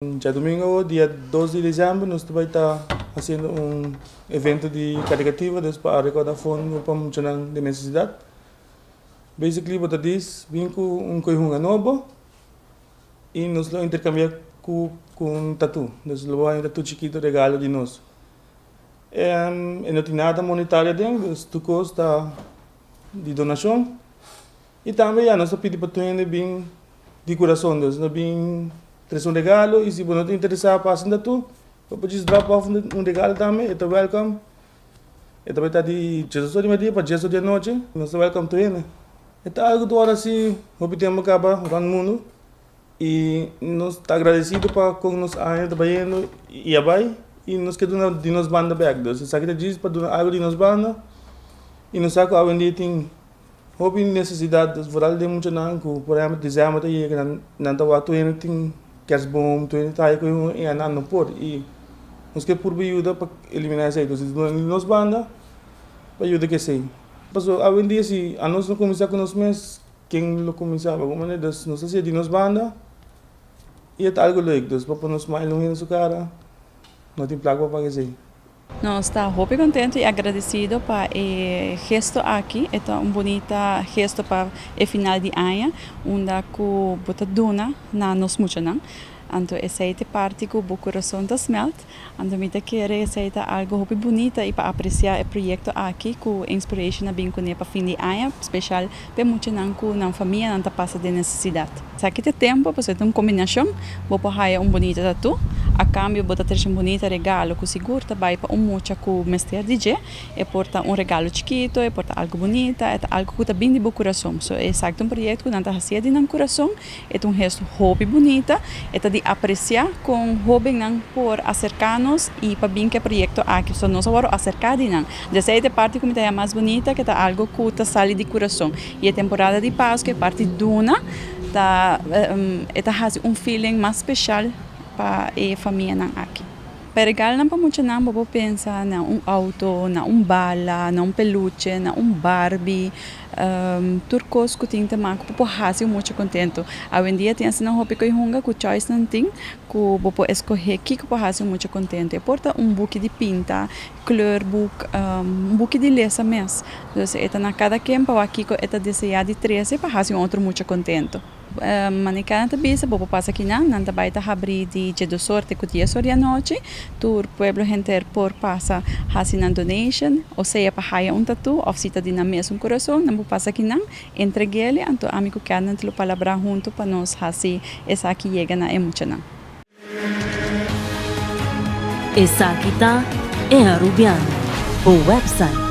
Ya domingo, dia 12 de dezembro, nós vai estar fazendo um evento de caritativa para arrecadar fundos para muitos de necessidade. Basically, what it is, vim com coisa novo e nós vamos intercambiar com um tatu. Nós vamos um tatu chiquito regalo de nós. E não tem nada monetário dentro, tu custa de donação. E também, nós pedimos para tu bem de coração, nós bem traz um regalo e se você não interessar passando tu, pode drop off um regalo também, é welcome. É também está de Jesus de dia para Jesus de noite, nós welcome to ele. É algo do hora assim, obtemos acaba o mundo e nós está agradecido para com nós ainda trabalhando e abai e nós queremos de nós banda back, então se que diz para donar algo de nós banda e nós saco a vender tem houve necessidade das voral de muito não, por exemplo, dizemos que não está o ele tem kerstboom, toen het eigenlijk in een ander poort. E nós que por ajuda para eliminar isso aí. Então, nós banda, para ajuda que sei. Passou a dia se a nós não começar com nós mesmos, quem não começava, como é das nós assim de nós banda, e é algo legal. Então, para nós mais longe na sua cara, não tem placa para fazer. Nós estamos muito contentes e agradecidos para o gesto aqui. É um bonito gesto para o final de ano, onde a bota dona na nos mucho não. Então essa é parte que o coração está smelt. Então me quer essa é algo muito bonito e para apreciar o projeto aqui com inspiration na bem para fim de ano, especial para muito não com na família não passa de necessidade. Se aqui tem tempo para fazer uma combinação, vou para bonito tatu. A cambio, bota ter um bonito regalo que seguro vai para mocha com mestre DJ e porta regalo chiquito e porta algo bonito, é algo que está bem de bom coração. So é exato projeto que não está fazendo de coração, é gesto hobby bonita, é de apreciar com hobby não por acercarnos e para bem que projeto aqui, so nós vamos acercar de não. Dessa é parte que me é mais bonita, que está algo que está sali de coração. E a temporada de Páscoa é parte duna, tá feeling mais especial para a família aqui. Para regalar não para muito não, vou pensar na auto, na bala, na peluche, na Barbie, turcos que tem também que vou fazer muito contento. Hoje em dia tem assim não hobby que hunga com choice não tem, que vou escolher que vou fazer muito contento. E porta book de pinta, kleurboek, book de leça mesmo. Então na cada campo aqui que é desejado de 13 para fazer outro muito contento. Manicana também, vou passar aqui não vai estar abrir de dia do sorte com dia sorte à noite, tur pueblo inteiro por passa fazendo donation, ou seja para hire tatu, ou se está de na mesmo coração, não vou passar aqui não, entregue ele, então amigo que andam te palavra junto para nós fazer essa que chega na emoção não. Essa aqui tá é a Rubiano, o website